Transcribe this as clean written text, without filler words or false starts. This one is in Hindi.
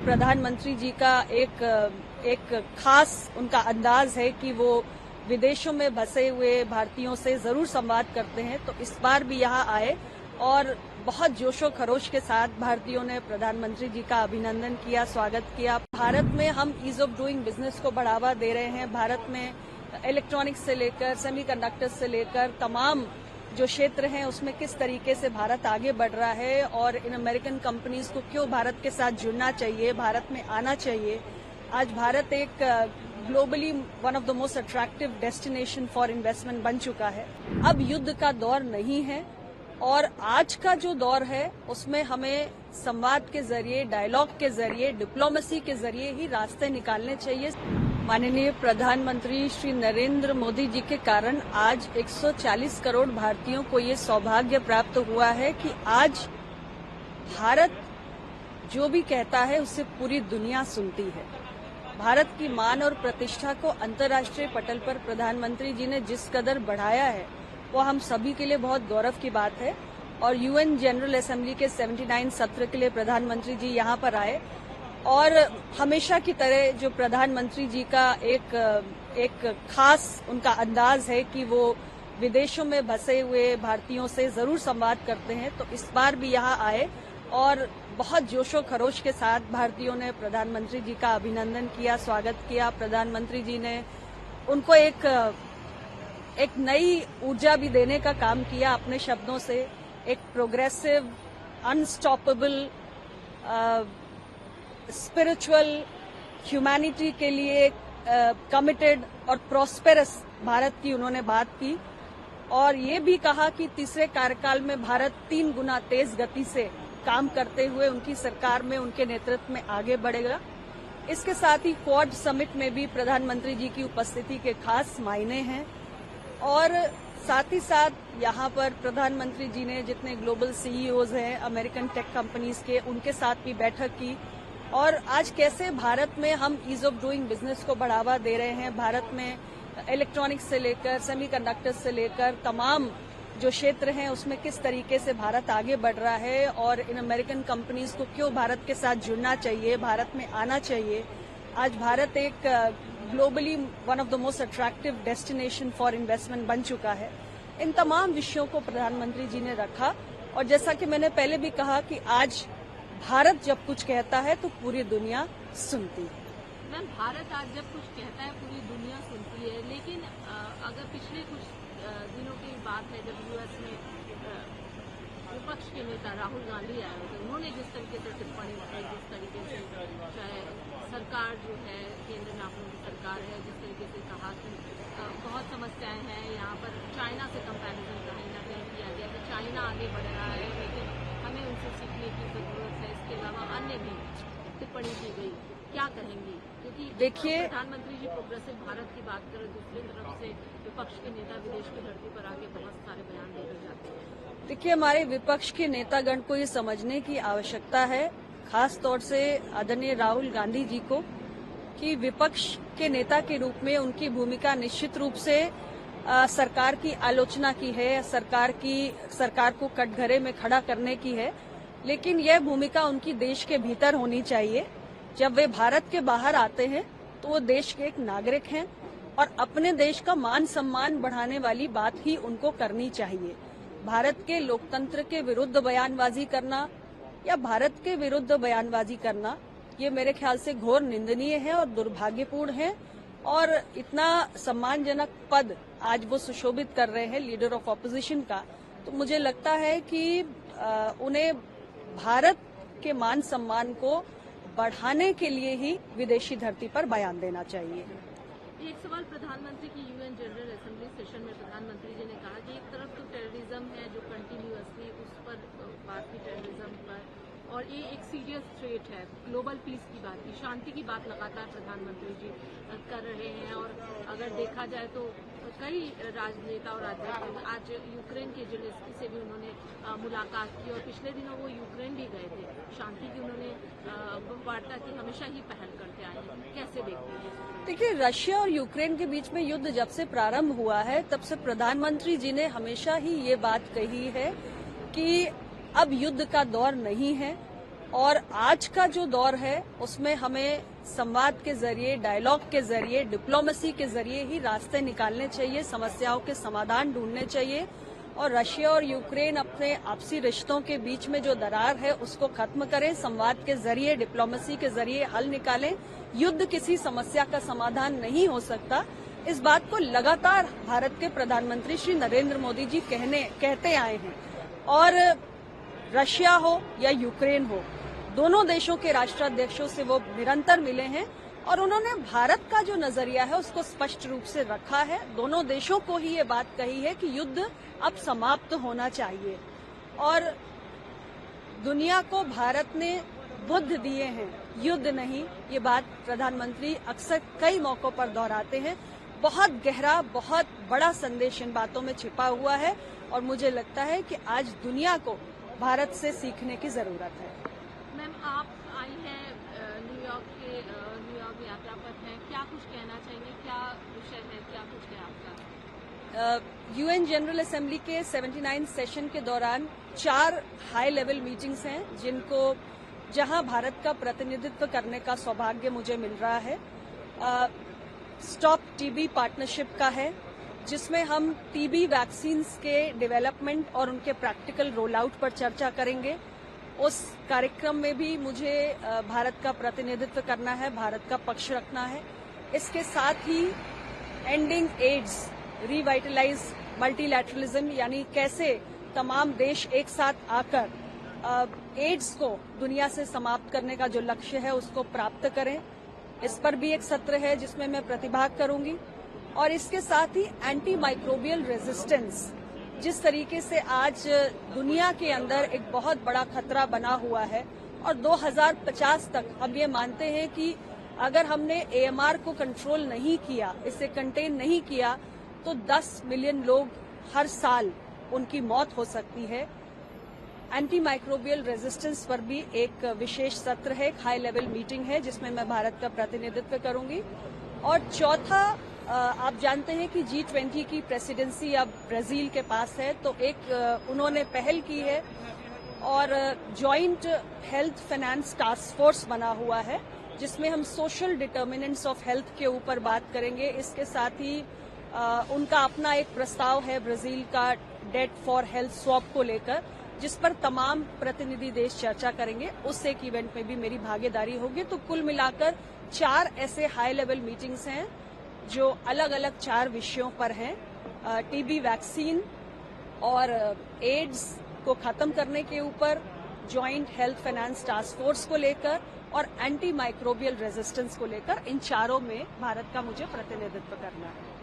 प्रधानमंत्री जी का एक खास उनका अंदाज है कि वो विदेशों में बसे हुए भारतीयों से जरूर संवाद करते हैं। तो इस बार भी यहाँ आए और बहुत जोशो खरोश के साथ भारतीयों ने प्रधानमंत्री जी का अभिनंदन किया, स्वागत किया। भारत में हम ईज ऑफ डूइंग बिजनेस को बढ़ावा दे रहे हैं। भारत में इलेक्ट्रॉनिक्स से लेकर सेमीकंडक्टर्स से लेकर तमाम जो क्षेत्र हैं उसमें किस तरीके से भारत आगे बढ़ रहा है और इन अमेरिकन कंपनीज को क्यों भारत के साथ जुड़ना चाहिए, भारत में आना चाहिए। आज भारत एक globally one of the most attractive destination for investment बन चुका है। अब युद्ध का दौर नहीं है और आज का जो दौर है उसमें हमें संवाद के जरिए, डायलॉग के जरिए, डिप्लोमेसी के जरिए ही रास्ते निकालने चाहिए। माननीय प्रधानमंत्री श्री नरेंद्र मोदी जी के कारण आज 140 करोड़ भारतीयों को ये सौभाग्य प्राप्त हुआ है कि आज भारत जो भी कहता है उससे पूरी दुनिया सुनती है। भारत की मान और प्रतिष्ठा को अंतर्राष्ट्रीय पटल पर प्रधानमंत्री जी ने जिस कदर बढ़ाया है वो हम सभी के लिए बहुत गौरव की बात है। और यूएन जनरल असेंबली के 79 सत्र के लिए प्रधानमंत्री जी यहाँ पर आए और हमेशा की तरह जो प्रधानमंत्री जी का एक खास उनका अंदाज है कि वो विदेशों में बसे हुए भारतीयों से जरूर संवाद करते हैं। तो इस बार भी यहाँ आए और बहुत जोशो खरोश के साथ भारतीयों ने प्रधानमंत्री जी का अभिनंदन किया, स्वागत किया। प्रधानमंत्री जी ने उनको एक नई ऊर्जा भी देने का काम किया अपने शब्दों से। एक प्रोग्रेसिव, अनस्टॉपेबल, स्पिरिचुअल, ह्यूमैनिटी के लिए कमिटेड और प्रॉस्पेरस भारत की उन्होंने बात की और ये भी कहा कि तीसरे कार्यकाल में भारत 3 गुना तेज गति से काम करते हुए उनकी सरकार में, उनके नेतृत्व में आगे बढ़ेगा। इसके साथ ही क्वाड समिट में भी प्रधानमंत्री जी की उपस्थिति के खास मायने हैं और साथ ही साथ यहाँ पर प्रधानमंत्री जी ने जितने ग्लोबल सीईओज हैं अमेरिकन टेक कंपनीज के, उनके साथ भी बैठक की और आज कैसे भारत में हम ईज ऑफ डूइंग बिजनेस को बढ़ावा दे रहे हैं। भारत में इलेक्ट्रॉनिक्स से लेकर सेमीकंडक्टर्स से लेकर तमाम जो क्षेत्र हैं उसमें किस तरीके से भारत आगे बढ़ रहा है और इन अमेरिकन कंपनीज को क्यों भारत के साथ जुड़ना चाहिए, भारत में आना चाहिए। आज भारत एक globally one of the most attractive destination for investment बन चुका है। इन तमाम विषयों को प्रधानमंत्री जी ने रखा और जैसा कि मैंने पहले भी कहा कि आज भारत जब कुछ कहता है तो पूरी दुनिया सुनती है। मैम, भारत आज जब कुछ कहता है पूरी दुनिया सुनती है, लेकिन अगर पिछले कुछ दिनों की बात है जब यूएस में विपक्ष के नेता राहुल गांधी आए थे, उन्होंने जिस तरीके से टिप्पणी की, जिस तरीके से चाहे सरकार जो है केंद्र में आप लोगों की सरकार है, जिस तरीके से कहा कि बहुत समस्याएं हैं यहाँ पर, चाइना से कंपैरिजन कहीं ना कहीं किया गया कि चाइना आगे बढ़ रहा है लेकिन हमें उनसे सीखने की जरूरत है। इसके अलावा अन्य भी टिप्पणी की गई, क्या कहेंगी? क्योंकि देखिए, प्रधानमंत्री जी प्रोग्रेसिव भारत की बात करें, दूसरी तरफ से विपक्ष के नेता विदेश की धरती पर आके बहुत सारे बयान दे जाते हैं। देखिए, हमारे विपक्ष के नेतागण को ये समझने की आवश्यकता है, खास तौर से आदरणीय राहुल गांधी जी को, कि विपक्ष के नेता के रूप में उनकी भूमिका निश्चित रूप से सरकार की आलोचना की है, सरकार को कटघरे में खड़ा करने की है, लेकिन यह भूमिका उनकी देश के भीतर होनी चाहिए। जब वे भारत के बाहर आते हैं तो वो देश के एक नागरिक हैं और अपने देश का मान सम्मान बढ़ाने वाली बात ही उनको करनी चाहिए। भारत के लोकतंत्र के विरुद्ध बयानबाजी करना या भारत के विरुद्ध बयानबाजी करना ये मेरे ख्याल से घोर निंदनीय है और दुर्भाग्यपूर्ण है और इतना सम्मानजनक पद आज वो सुशोभित कर रहे हैं लीडर ऑफ ऑपोजिशन का, तो मुझे लगता है कि उन्हें भारत के मान सम्मान को बढ़ाने के लिए ही विदेशी धरती पर बयान देना चाहिए। एक सवाल प्रधानमंत्री की यूएन जनरल असेंबली सेशन में प्रधानमंत्री जी ने कहा कि एक तरफ तो टेररिज्म है जो कंटिन्यूअसली उस पर बात की, टेररिज्म पर, और ये एक सीरियस थ्रेट है, ग्लोबल पीस की बात की, शांति की बात लगातार प्रधानमंत्री जी कर रहे हैं। और अगर देखा जाए तो कई राजनेता और राजनीतिक आज यूक्रेन के जेलेंस्की से भी उन्होंने मुलाकात की और पिछले दिनों वो यूक्रेन भी गए थे, शांति की उन्होंने वार्ता की, हमेशा ही पहल करते आए हैं। कैसे देखते हैं? देखिए, रशिया और यूक्रेन के बीच में युद्ध जब से प्रारंभ हुआ है तब से प्रधानमंत्री जी ने हमेशा ही ये बात कही है कि अब युद्ध का दौर नहीं है। और आज का जो दौर है उसमें हमें संवाद के जरिए, डायलॉग के जरिए, डिप्लोमेसी के जरिए ही रास्ते निकालने चाहिए, समस्याओं के समाधान ढूंढने चाहिए और रशिया और यूक्रेन अपने आपसी रिश्तों के बीच में जो दरार है उसको खत्म करें, संवाद के जरिए, डिप्लोमेसी के जरिए हल निकालें। युद्ध किसी समस्या का समाधान नहीं हो सकता। इस बात को लगातार भारत के प्रधानमंत्री श्री नरेंद्र मोदी जी कहते आए हैं और रशिया हो या यूक्रेन हो, दोनों देशों के राष्ट्राध्यक्षों से वो निरंतर मिले हैं और उन्होंने भारत का जो नजरिया है उसको स्पष्ट रूप से रखा है। दोनों देशों को ही ये बात कही है कि युद्ध अब समाप्त होना चाहिए और दुनिया को भारत ने बुद्ध दिए हैं, युद्ध नहीं। ये बात प्रधानमंत्री अक्सर कई मौकों पर दोहराते हैं। बहुत गहरा, बहुत बड़ा संदेश इन बातों में छिपा हुआ है और मुझे लगता है कि आज दुनिया को भारत से सीखने की जरूरत है। मैम, आप आई हैं न्यूयॉर्क यात्रा पर हैं, क्या कुछ कहना चाहेंगे, क्या विषय है, क्या कुछ है आपका? यूएन जनरल असेंबली के 79 सेशन के दौरान 4 हाई लेवल मीटिंग्स हैं जहां भारत का प्रतिनिधित्व करने का सौभाग्य मुझे मिल रहा है। स्टॉप टीबी पार्टनरशिप का है जिसमें हम टीबी वैक्सीन्स के डेवलपमेंट और उनके प्रैक्टिकल रोल आउट पर चर्चा करेंगे। उस कार्यक्रम में भी मुझे भारत का प्रतिनिधित्व करना है, भारत का पक्ष रखना है। इसके साथ ही एंडिंग एड्स, रिवाइटलाइज मल्टीलैटरलिज्म, यानी कैसे तमाम देश एक साथ आकर एड्स को दुनिया से समाप्त करने का जो लक्ष्य है उसको प्राप्त करें। इस पर भी एक सत्र है जिसमें मैं प्रतिभाग करूंगी और इसके साथ ही एंटी माइक्रोबियल रेजिस्टेंस, जिस तरीके से आज दुनिया के अंदर एक बहुत बड़ा खतरा बना हुआ है और 2050 तक हम ये मानते हैं कि अगर हमने AMR को कंट्रोल नहीं किया, इसे कंटेन नहीं किया, तो 10 मिलियन लोग हर साल उनकी मौत हो सकती है। एंटी माइक्रोबियल रेजिस्टेंस पर भी एक विशेष सत्र है, एक हाई लेवल मीटिंग है जिसमें मैं भारत का प्रतिनिधित्व करूंगी। और चौथा, आप जानते हैं कि G20 की प्रेसिडेंसी अब ब्राजील के पास है, तो एक उन्होंने पहल की है और joint health finance task force बना हुआ है जिसमें हम सोशल डिटर्मिनेंट्स ऑफ हेल्थ के ऊपर बात करेंगे। इसके साथ ही उनका अपना एक प्रस्ताव है ब्राजील का डेट फॉर हेल्थ स्वैप को लेकर, जिस पर तमाम प्रतिनिधि देश चर्चा करेंगे। उस एक इवेंट में भी मेरी भागीदारी होगी। तो कुल मिलाकर 4 ऐसे हाई लेवल मीटिंग्स हैं जो अलग अलग 4 विषयों पर हैं। टीबी वैक्सीन और एड्स को खत्म करने के ऊपर, joint health finance task force को लेकर और एंटी माइक्रोबियल रेजिस्टेंस को लेकर, इन चारों में भारत का मुझे प्रतिनिधित्व करना है।